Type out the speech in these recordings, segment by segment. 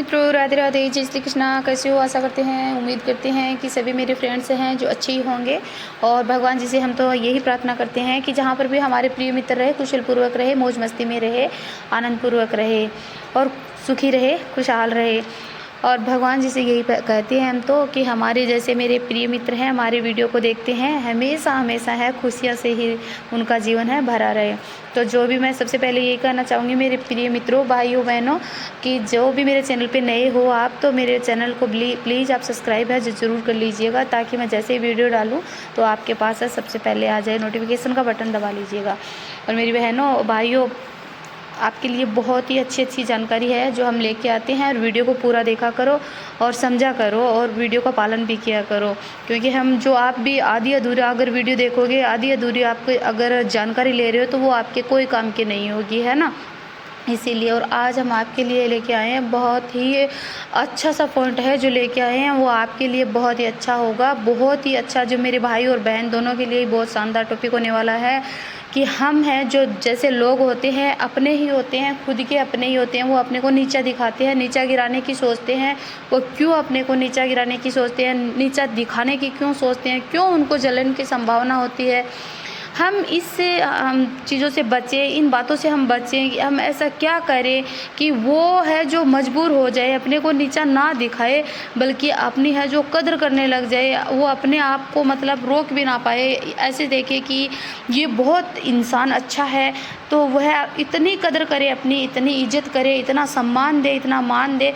मित्रों, राधे राधे, जय श्री कृष्णा। कैसे हो? आशा करते हैं, उम्मीद करते हैं कि सभी मेरे फ्रेंड्स हैं जो अच्छे ही होंगे। और भगवान जी से हम तो यही प्रार्थना करते हैं कि जहाँ पर भी हमारे प्रिय मित्र रहे, कुशल पूर्वक रहे, मौज मस्ती में रहे, आनंद पूर्वक रहे और सुखी रहे, खुशहाल रहे। और भगवान जी से यही कहते हैं हम तो कि हमारे जैसे मेरे प्रिय मित्र हैं, हमारे वीडियो को देखते हैं, हमेशा हमेशा है खुशियाँ से ही उनका जीवन है भरा रहे। तो जो भी मैं सबसे पहले यही कहना चाहूँगी मेरे प्रिय मित्रों, भाइयों बहनों, कि जो भी मेरे चैनल पे नए हो आप, तो मेरे चैनल को प्लीज़ आप सब्सक्राइब है जो ज़रूर कर लीजिएगा, ताकि मैं जैसे ही वीडियो डालूँ तो आपके पास है सबसे पहले आ जाए, नोटिफिकेशन का बटन दबा लीजिएगा। और मेरी बहनों भाइयों, आपके लिए बहुत ही अच्छी जानकारी है जो हम लेके आते हैं, और वीडियो को पूरा देखा करो और समझा करो और वीडियो का पालन भी किया करो। क्योंकि हम जो आप भी आधी अधूरी अगर वीडियो देखोगे, आधी अधूरी आपको अगर जानकारी ले रहे हो, तो वो आपके कोई काम की नहीं होगी, है ना। इसीलिए और आज हम आपके लिए लेके आए हैं, बहुत ही अच्छा सा पॉइंट है जो लेके आए हैं, वो आपके लिए बहुत ही अच्छा होगा, बहुत ही अच्छा, जो मेरे भाई और बहन दोनों के लिए बहुत शानदार टॉपिक होने वाला है। कि हम हैं जो जैसे लोग होते हैं, अपने ही होते हैं, खुद के अपने ही होते हैं, वो अपने को नीचा दिखाते हैं, नीचा गिराने की सोचते हैं। वो क्यों अपने को नीचा गिराने की सोचते हैं, नीचा दिखाने की क्यों सोचते हैं, क्यों उनको जलन की संभावना होती है। हम इससे चीज़ों से बचें, इन बातों से हम बचें कि हम ऐसा क्या करें कि वो है जो मजबूर हो जाए, अपने को नीचा ना दिखाए, बल्कि अपनी है जो कद्र करने लग जाए, वो अपने आप को मतलब रोक भी ना पाए। ऐसे देखे कि ये बहुत इंसान अच्छा है, तो वह इतनी कद्र करे अपनी, इतनी इज्जत करे, इतना सम्मान दे, इतना मान दे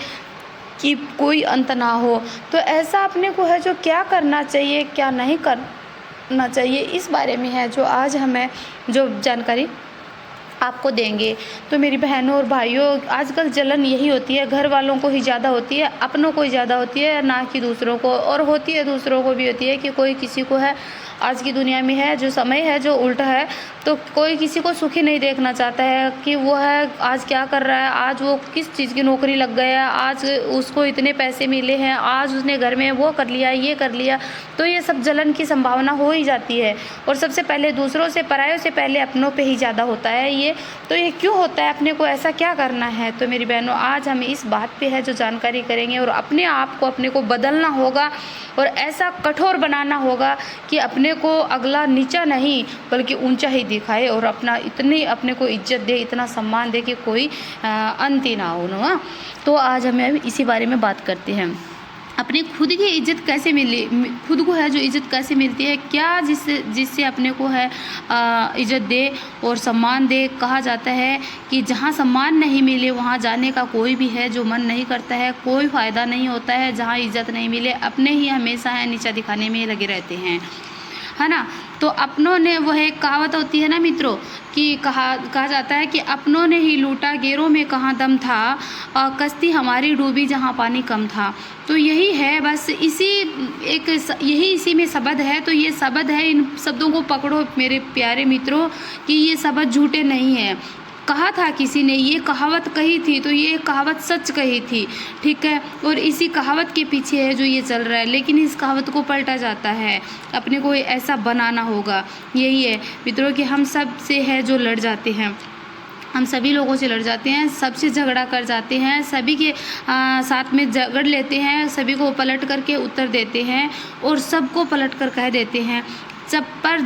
कि कोई अंत ना हो। तो ऐसा अपने को है जो क्या करना चाहिए, क्या नहीं करना चाहिए, इस बारे में है जो आज हमें जो जानकारी आपको देंगे। तो मेरी बहनों और भाइयों, आजकल जलन यही होती है, घर वालों को ही ज़्यादा होती है, अपनों को ही ज़्यादा होती है, ना कि दूसरों को। और होती है दूसरों को भी होती है कि कोई किसी को है, आज की दुनिया में है जो समय है जो उल्टा है, तो कोई किसी को सुखी नहीं देखना चाहता है कि वो है आज क्या कर रहा है, आज वो किस चीज़ की नौकरी लग गया, आज उसको इतने पैसे मिले हैं, आज उसने घर में वो कर लिया, ये कर लिया। तो ये सब जलन की संभावना हो ही जाती है। और सबसे पहले दूसरों से, परायों से पहले अपनों पे ही ज़्यादा होता है ये। तो ये क्यों होता है, अपने को ऐसा क्या करना है? तो मेरी बहनों, आज हम इस बात पे है जो जानकारी करेंगे, और अपने आप को, अपने को बदलना होगा और ऐसा कठोर बनाना होगा कि अपने को अगला नीचा नहीं बल्कि ऊंचा ही दिखाए, और अपना इतनी अपने को इज्जत दे, इतना सम्मान दे कि कोई अंत ही ना हो ना। तो आज हमें इसी बारे में बात करते हैं। अपनी खुद की इज्जत कैसे मिली, खुद को है जो इज्जत कैसे मिलती है, क्या जिससे अपने को है इज्जत दे और सम्मान दे। कहा जाता है कि जहाँ सम्मान नहीं मिले वहाँ जाने का कोई भी है जो मन नहीं करता है, कोई फ़ायदा नहीं होता है। जहाँ इज्जत नहीं मिले, अपने ही हमेशा है नीचा दिखाने में लगे रहते हैं, है ना। तो अपनों ने, वह एक कहावत होती है ना मित्रों, कि कहा जाता है कि अपनों ने ही लूटा, गैरों में कहाँ दम था, कश्ती हमारी डूबी जहाँ पानी कम था। तो यही है, बस इसी में शब्द है। तो ये शब्द है, इन शब्दों को पकड़ो मेरे प्यारे मित्रों, कि ये शब्द झूठे नहीं हैं। कहा था किसी ने, ये कहावत कही थी, तो ये कहावत सच कही थी, ठीक है। और इसी कहावत के पीछे है जो ये चल रहा है, लेकिन इस कहावत को पलटा जाता है, अपने को ऐसा बनाना होगा। यही है मित्रों कि हम सब से है जो लड़ जाते हैं, हम सभी लोगों से लड़ जाते हैं, सबसे झगड़ा कर जाते हैं, सभी के साथ में झगड़ लेते हैं, सभी को पलट करके उत्तर देते हैं और सबको पलट कर कह देते हैं।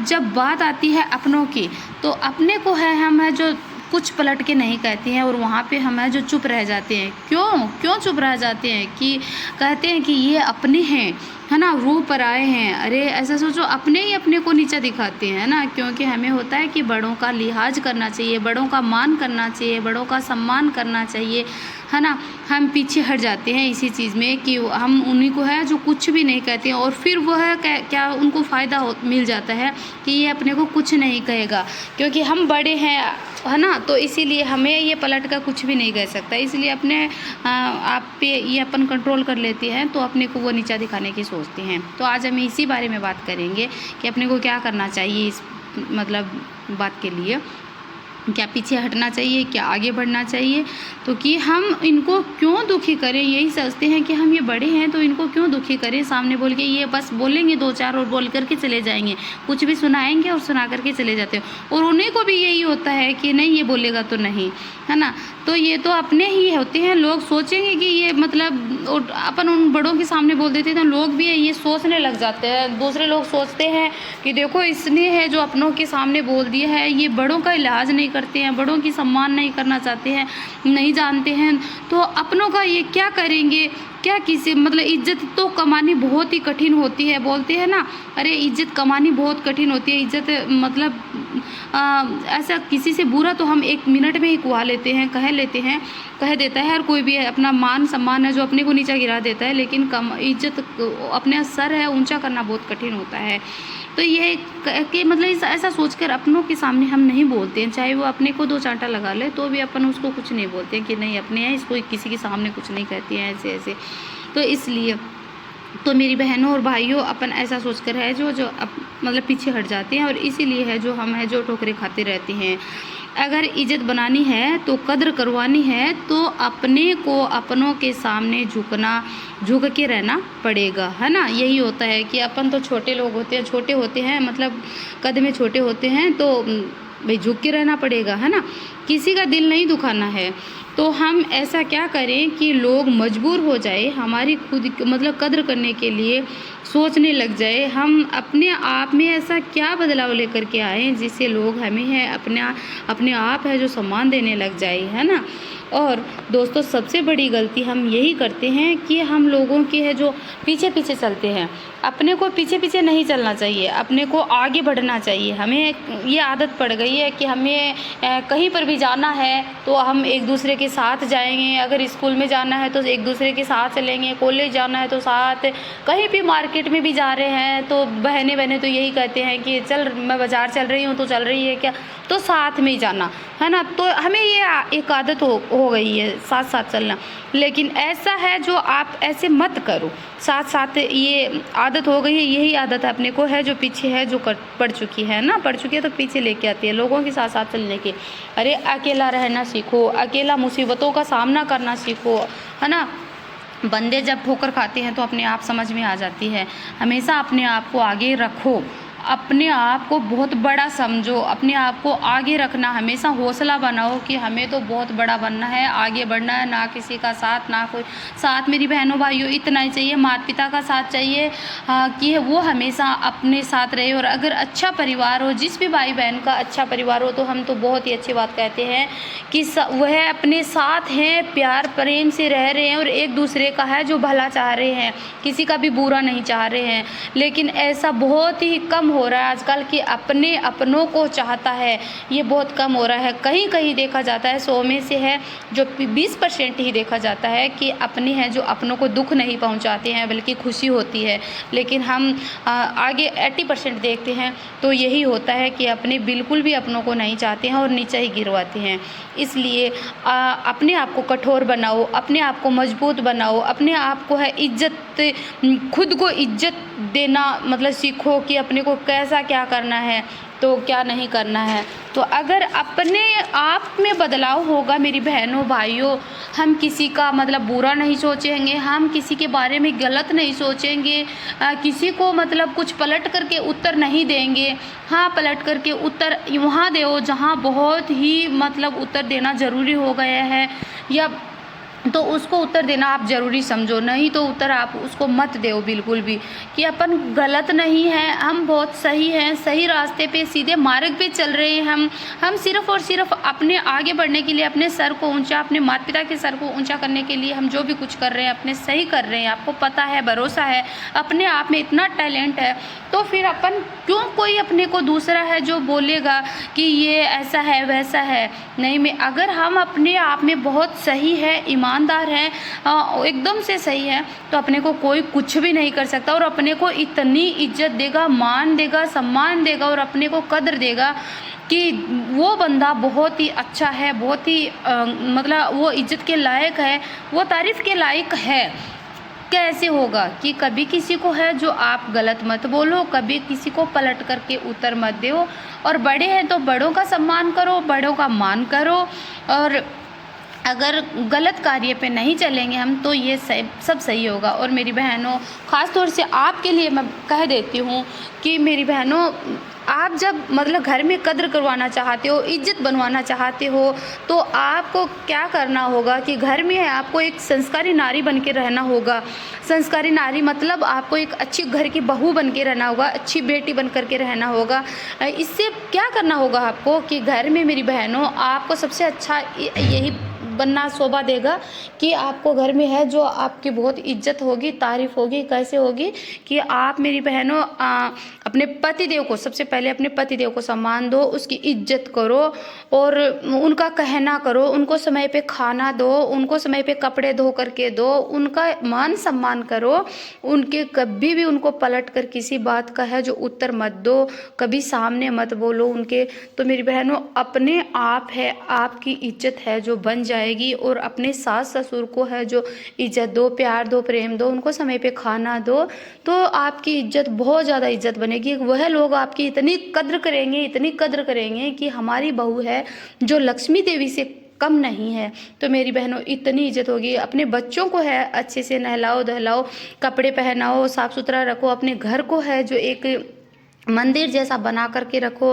जब बात आती है अपनों की, तो अपने को है हम है जो कुछ पलट के नहीं कहते हैं, और वहाँ पे हम है जो चुप रह जाते हैं। क्यों चुप रह जाते हैं? कि कहते हैं कि ये अपने हैं, है ना, रूह पर आए हैं। अरे ऐसा सोचो, अपने ही अपने को नीचा दिखाते हैं ना। क्योंकि हमें होता है कि बड़ों का लिहाज करना चाहिए, बड़ों का मान करना चाहिए, बड़ों का सम्मान करना चाहिए, है ना। हम पीछे हट जाते हैं इसी चीज़ में कि हम उन्हीं को है जो कुछ भी नहीं कहते हैं, और फिर वो है क्या उनको फ़ायदा मिल जाता है कि ये अपने को कुछ नहीं कहेगा, क्योंकि हम बड़े हैं, है ना। तो इसीलिए हमें ये पलट कर कुछ भी नहीं कह सकता, इसलिए अपने आप पे ये अपन कंट्रोल कर लेते हैं, तो अपने को वो नीचा दिखाने की सोचते हैं। तो आज हम इसी बारे में बात करेंगे कि अपने को क्या करना चाहिए इस मतलब बात के लिए। क्या पीछे हटना चाहिए, क्या आगे बढ़ना चाहिए। तो कि हम इनको क्यों दुखी करें, यही सोचते हैं कि हम ये बड़े हैं तो इनको क्यों दुखी करें, सामने बोल के ये बस बोलेंगे 2-4 और बोल करके चले जाएंगे, कुछ भी सुनाएंगे और सुना करके चले जाते हो। और उन्हीं को भी यही होता है कि नहीं ये बोलेगा तो नहीं, है ना। तो ये तो अपने ही होते हैं, लोग सोचेंगे कि ये मतलब अपन उन बड़ों के सामने बोल देते हैं तो लोग भी ये सोचने लग जाते हैं। दूसरे लोग सोचते हैं कि देखो इसने है जो अपनों के सामने बोल दिया है, ये बड़ों का लिहाज नहीं करते हैं, बड़ों की सम्मान नहीं करना चाहते हैं, नहीं जानते हैं, तो अपनों का ये क्या करेंगे, क्या किसी मतलब इज्जत तो कमानी बहुत ही कठिन होती है। बोलते हैं ना, अरे इज्जत कमानी बहुत कठिन होती है, इज्जत मतलब ऐसा किसी से बुरा तो हम 1 मिनट में ही कुहा लेते हैं, कह देता है हर कोई भी है, अपना मान सम्मान है जो अपने को नीचा गिरा देता है, लेकिन इज्जत अपने सर है ऊंचा करना बहुत कठिन होता है। तो ये कि मतलब ऐसा सोचकर अपनों के सामने हम नहीं बोलते हैं, चाहे वो अपने को 2 चांटा लगा ले तो भी अपन उसको कुछ नहीं बोलते हैं कि नहीं अपने हैं, इसको किसी के सामने कुछ नहीं कहते हैं ऐसे ऐसे। तो इसलिए तो मेरी बहनों और भाइयों, अपन ऐसा सोचकर है जो मतलब पीछे हट जाते हैं, और इसीलिए है जो हम है जो ठोकरें खाते रहते हैं। अगर इज्जत बनानी है तो कद्र करवानी है तो अपने को अपनों के सामने झुक के रहना पड़ेगा, है ना। यही होता है कि अपन तो छोटे लोग होते हैं, छोटे होते हैं मतलब कद में छोटे होते हैं, तो भाई झुक के रहना पड़ेगा, है ना। किसी का दिल नहीं दुखाना है। तो हम ऐसा क्या करें कि लोग मजबूर हो जाए हमारी खुद मतलब कद्र करने के लिए, सोचने लग जाए हम अपने आप में ऐसा क्या बदलाव लेकर के आए जिससे लोग हमें है अपने आप है जो सम्मान देने लग जाए, है ना। और दोस्तों सबसे बड़ी गलती हम यही करते हैं कि हम लोगों की है जो पीछे पीछे चलते हैं। अपने को पीछे पीछे नहीं चलना चाहिए, अपने को आगे बढ़ना चाहिए। हमें ये आदत पड़ गई है कि हमें कहीं पर भी जाना है तो हम एक दूसरे के साथ जाएंगे, अगर स्कूल में जाना है तो एक दूसरे के साथ चलेंगे, कॉलेज जाना है तो साथ, कहीं भी मार्केट में भी जा रहे हैं तो बहने तो यही कहते हैं कि चल मैं बाज़ार चल रही हूँ तो चल रही है क्या, तो साथ में ही जाना, है ना। तो हमें ये एक आदत हो गई है साथ साथ चलना, लेकिन ऐसा है जो आप ऐसे मत करो, साथ साथ ये आदत हो गई है, यही आदत अपने को है जो पीछे है जो पड़ चुकी है तो पीछे लेके आती है लोगों के साथ साथ चलने के। अरे अकेला रहना सीखो, अकेला मुसीबतों का सामना करना सीखो, है ना। बंदे जब ठोकर खाते हैं तो अपने आप समझ में आ जाती है। हमेशा अपने आप को आगे रखो, अपने आप को बहुत बड़ा समझो, अपने आप को आगे रखना, हमेशा हौसला बनाओ कि हमें तो बहुत बड़ा बनना है, आगे बढ़ना है, ना किसी का साथ ना कोई साथ। मेरी बहनों भाइयों इतना ही चाहिए, माता पिता का साथ चाहिए कि वो हमेशा अपने साथ रहे। और अगर अच्छा परिवार हो, जिस भी भाई बहन का अच्छा परिवार हो, तो हम तो बहुत ही अच्छी बात कहते हैं कि वह अपने साथ हैं, प्यार प्रेम से रह रहे हैं और एक दूसरे का है जो भला चाह रहे हैं, किसी का भी बुरा नहीं चाह रहे हैं। लेकिन ऐसा बहुत ही कम हो रहा है आजकल कि अपने अपनों को चाहता है, ये बहुत कम हो रहा है। कहीं कहीं देखा जाता है 100 में से है जो 20% ही देखा जाता है कि अपने हैं जो अपनों को दुख नहीं पहुंचाते हैं बल्कि खुशी होती है। लेकिन हम आगे 80% देखते हैं तो यही होता है कि अपने बिल्कुल भी अपनों को नहीं चाहते हैं और नीचा ही गिरवाते हैं। इसलिए अपने आप को कठोर बनाओ, अपने आप को मजबूत बनाओ, अपने आप को है इज्जत, खुद को इज्जत देना मतलब सीखो कि अपने को कैसा क्या करना है तो क्या नहीं करना है। तो अगर अपने आप में बदलाव होगा मेरी बहनों भाइयों, हम किसी का मतलब बुरा नहीं सोचेंगे, हम किसी के बारे में गलत नहीं सोचेंगे, किसी को मतलब कुछ पलट करके उत्तर नहीं देंगे। हाँ, पलट करके उत्तर वहाँ दो जहाँ बहुत ही मतलब उत्तर देना ज़रूरी हो गया है, या तो उसको उत्तर देना आप ज़रूरी समझो, नहीं तो उत्तर आप उसको मत दो बिल्कुल भी कि अपन गलत नहीं हैं, हम बहुत सही हैं, सही रास्ते पे सीधे मार्ग पे चल रहे हैं। हम सिर्फ़ और सिर्फ अपने आगे बढ़ने के लिए, अपने सर को ऊंचा, अपने माता पिता के सर को ऊंचा करने के लिए हम जो भी कुछ कर रहे हैं अपने सही कर रहे हैं। आपको पता है, भरोसा है, अपने आप में इतना टैलेंट है, तो फिर अपन क्यों कोई अपने को दूसरा है जो बोलेगा कि ये ऐसा है वैसा है। नहीं, में अगर हम अपने आप में बहुत सही है, ईमानदार है, एकदम से सही है, तो अपने को कोई कुछ भी नहीं कर सकता और अपने को इतनी इज्जत देगा, मान देगा, सम्मान देगा और अपने को कद्र देगा कि वो बंदा बहुत ही अच्छा है, बहुत ही मतलब वो इज्जत के लायक है, वो तारीफ़ के लायक है। कैसे होगा कि कभी किसी को है जो आप गलत मत बोलो, कभी किसी को पलट करके उत्तर मत दो। और बड़े हैं तो बड़ों का सम्मान करो, बड़ों का मान करो। और अगर गलत कार्य पे नहीं चलेंगे हम तो ये सब सही होगा। और मेरी बहनों, ख़ास तौर से आपके लिए मैं कह देती हूँ कि मेरी बहनों, आप जब मतलब घर में कद्र करवाना चाहते हो, इज्जत बनवाना चाहते हो, तो आपको क्या करना होगा कि घर में आपको एक संस्कारी नारी बन के रहना होगा। संस्कारी नारी मतलब आपको एक अच्छी घर की बहू बन के रहना होगा, अच्छी बेटी बन कर के रहना होगा। इससे क्या करना होगा आपको कि घर में मेरी बहनों, आपको सबसे अच्छा यही बनना शोभा देगा कि आपको घर में है जो आपकी बहुत इज्जत होगी, तारीफ होगी। कैसे होगी कि आप मेरी बहनों अपने पतिदेव को, सबसे पहले अपने पतिदेव को सम्मान दो, उसकी इज्जत करो और उनका कहना करो, उनको समय पे खाना दो, उनको समय पे कपड़े धो करके दो, उनका मान सम्मान करो। उनके कभी भी उनको पलट कर किसी बात का है जो उत्तर मत दो, कभी सामने मत बोलो उनके। तो मेरी बहनों, अपने आप है, आपकी इज्जत है जो बन जाएगी। और अपने सास ससुर को है जो इज्जत दो, प्यार दो, प्रेम दो, उनको समय पे खाना दो, तो आपकी इज्जत, बहुत ज़्यादा इज्जत बनेगी। वह लोग आपकी इतनी कद्र करेंगे, इतनी कद्र करेंगे कि हमारी बहू है जो लक्ष्मी देवी से कम नहीं है। तो मेरी बहनों, इतनी इज्जत होगी। अपने बच्चों को है अच्छे से नहलाओ धहलाओ, कपड़े पहनाओ, साफ सुथरा रखो, अपने घर को है जो एक मंदिर जैसा बना करके रखो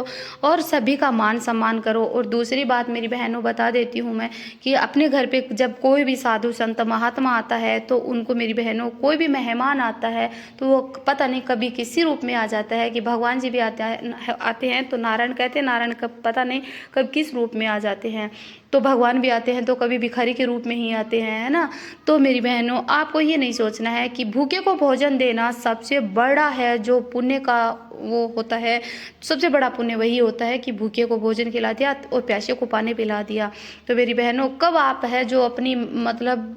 और सभी का मान सम्मान करो। और दूसरी बात मेरी बहनों बता देती हूँ मैं कि अपने घर पे जब कोई भी साधु संत महात्मा आता है तो उनको, मेरी बहनों, कोई भी मेहमान आता है तो वो पता नहीं कभी किसी रूप में आ जाता है। कि भगवान जी भी आते हैं तो नारायण कहते हैं, नारायण कब पता नहीं कब किस रूप में आ जाते हैं। तो भगवान भी आते हैं तो कभी भिखारी के रूप में ही आते हैं, है ना। तो मेरी बहनों, आपको ये नहीं सोचना है कि भूखे को भोजन देना सबसे बड़ा है जो पुण्य का वो होता है। सबसे बड़ा पुण्य वही होता है कि भूखे को भोजन खिला दिया और प्यासे को पानी पिला दिया। तो मेरी बहनों, कब आप है जो अपनी मतलब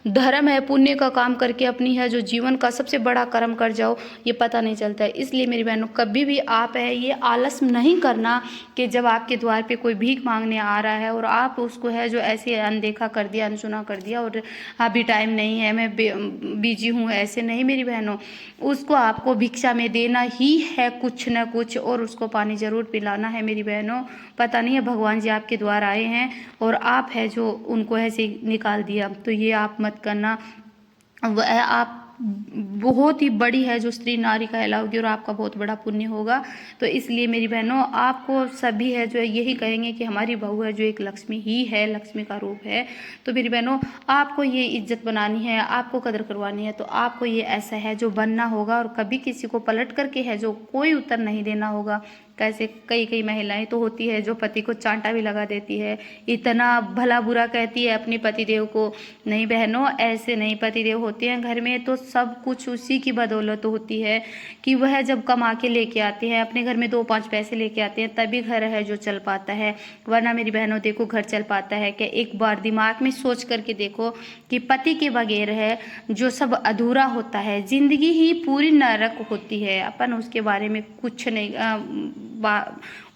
धर्म है, पुण्य का काम करके अपनी है जो जीवन का सबसे बड़ा कर्म कर जाओ, ये पता नहीं चलता है। इसलिए मेरी बहनों, कभी भी आप है ये आलस नहीं करना कि जब आपके द्वार पे कोई भीख मांगने आ रहा है और आप उसको है जो ऐसे अनदेखा कर दिया, अनसुना कर दिया और अभी टाइम नहीं है, मैं बिजी हूँ, ऐसे नहीं मेरी बहनों। उसको आपको भिक्षा में देना ही है कुछ न कुछ, और उसको पानी ज़रूर पिलाना है मेरी बहनों। पता नहीं है भगवान जी आपके द्वार आए हैं और आप है जो उनको ऐसे निकाल दिया, तो ये आप मत करना। वह आप बहुत ही बड़ी है जो स्त्री नारी कहलाओगी और आपका बहुत बड़ा पुण्य होगा। तो इसलिए मेरी बहनों, आपको सभी है जो यही कहेंगे कि हमारी बहू है जो एक लक्ष्मी ही है, लक्ष्मी का रूप है। तो मेरी बहनों, आपको ये इज्जत बनानी है, आपको कदर करवानी है, तो आपको ये ऐसा है जो बनना होगा और कभी किसी को पलट करके है जो कोई उत्तर नहीं देना होगा। कैसे कई महिलाएं तो होती है जो पति को चांटा भी लगा देती है, इतना भला बुरा कहती है अपने पतिदेव को। नहीं बहनों, ऐसे नहीं पतिदेव होते हैं घर में, तो सब कुछ उसी की बदौलत होती है कि वह जब कमा के लेके आते हैं अपने घर में, 2-5 पैसे लेके आते हैं, तभी घर है जो चल पाता है। वरना मेरी बहनों देखो, घर चल पाता है क्या? एक बार दिमाग में सोच करके देखो कि पति के बगैर है जो सब अधूरा होता है, जिंदगी ही पूरी नरक होती है। अपन उसके बारे में कुछ नहीं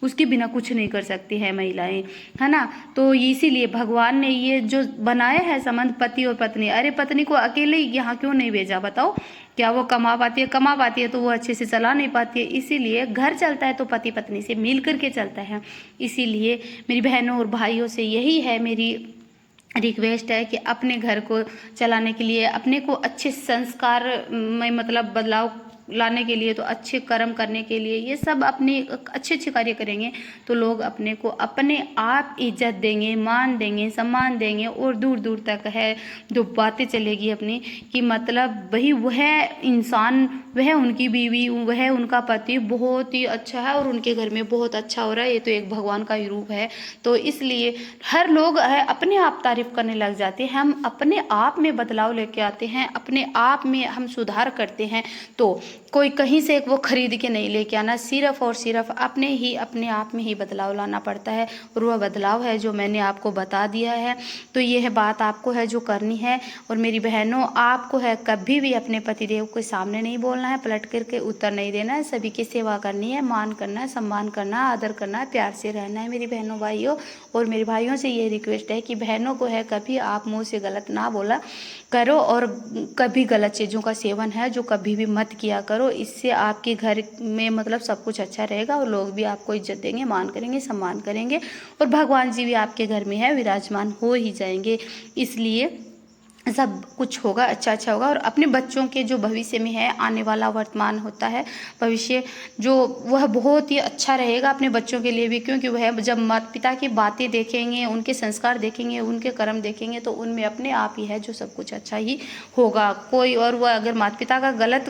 उसके बिना कुछ नहीं कर सकती है महिलाएं, है ना। तो इसीलिए भगवान ने ये जो बनाया है संबंध पति और पत्नी, अरे पत्नी को अकेले यहाँ क्यों नहीं भेजा बताओ? क्या वो कमा पाती है? कमा पाती है तो वो अच्छे से चला नहीं पाती है। इसीलिए घर चलता है तो पति पत्नी से मिल करके चलता है। इसीलिए मेरी बहनों और भाइयों से यही है मेरी रिक्वेस्ट है कि अपने घर को चलाने के लिए, अपने को अच्छे संस्कार में मतलब बदलाव लाने के लिए, तो अच्छे कर्म करने के लिए, ये सब अपने अच्छे अच्छे कार्य करेंगे तो लोग अपने को अपने आप इज्जत देंगे, मान देंगे, सम्मान देंगे। और दूर दूर तक है जो बातें चलेगी अपनी कि मतलब वह इंसान, वह उनकी बीवी, वह उनका पति बहुत ही अच्छा है और उनके घर में बहुत अच्छा हो रहा है। ये तो एक भगवान का ही रूप है। तो इसलिए हर लोग है अपने आप तारीफ करने लग जाते हैं। हम अपने आप में बदलाव लेके आते हैं, अपने आप में हम सुधार करते हैं। तो कोई कहीं से वो खरीद के नहीं लेके आना, सिर्फ और सिर्फ अपने आप में ही बदलाव लाना पड़ता है। और वह बदलाव है जो मैंने आपको बता दिया है। तो ये है बात आपको है जो करनी है। और मेरी बहनों, आपको है कभी भी अपने पतिदेव के सामने नहीं बोलना है, पलट करके उत्तर नहीं देना है, सभी की सेवा करनी है, मान करना है, सम्मान करना है, आदर करना है, प्यार से रहना है मेरी बहनों भाइयों। और मेरे भाइयों से ये रिक्वेस्ट है कि बहनों को है कभी आप मुँह से गलत ना बोला करो, और कभी गलत चीज़ों का सेवन है जो कभी भी मत किया करो। इससे आपके घर में मतलब सब कुछ अच्छा रहेगा और लोग भी आपको इज्जत देंगे, मान करेंगे, सम्मान करेंगे, और भगवान जी भी आपके घर में है विराजमान हो ही जाएंगे। इसलिए सब कुछ होगा, अच्छा होगा। और अपने बच्चों के जो भविष्य में है, आने वाला वर्तमान होता है, भविष्य जो वह बहुत ही अच्छा रहेगा अपने बच्चों के लिए भी, क्योंकि वह जब माता पिता की बातें देखेंगे, उनके संस्कार देखेंगे, उनके कर्म देखेंगे, तो उनमें अपने आप ही है जो सब कुछ अच्छा ही होगा। कोई और वह अगर माता पिता का गलत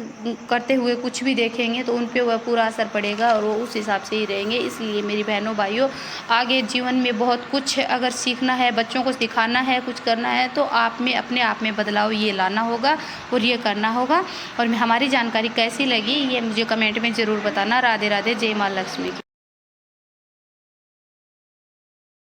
करते हुए कुछ भी देखेंगे तो उन पर वह पूरा असर पड़ेगा और वो उस हिसाब से ही रहेंगे। इसलिए मेरी बहनों भाइयों, आगे जीवन में बहुत कुछ अगर सीखना है, बच्चों को सिखाना है, कुछ करना है, तो आप में अपने आप में बदलाव ये लाना होगा और ये करना होगा। और हमारी जानकारी कैसी लगी ये मुझे कमेंट में ज़रूर बताना। राधे राधे, जय माँ लक्ष्मी की।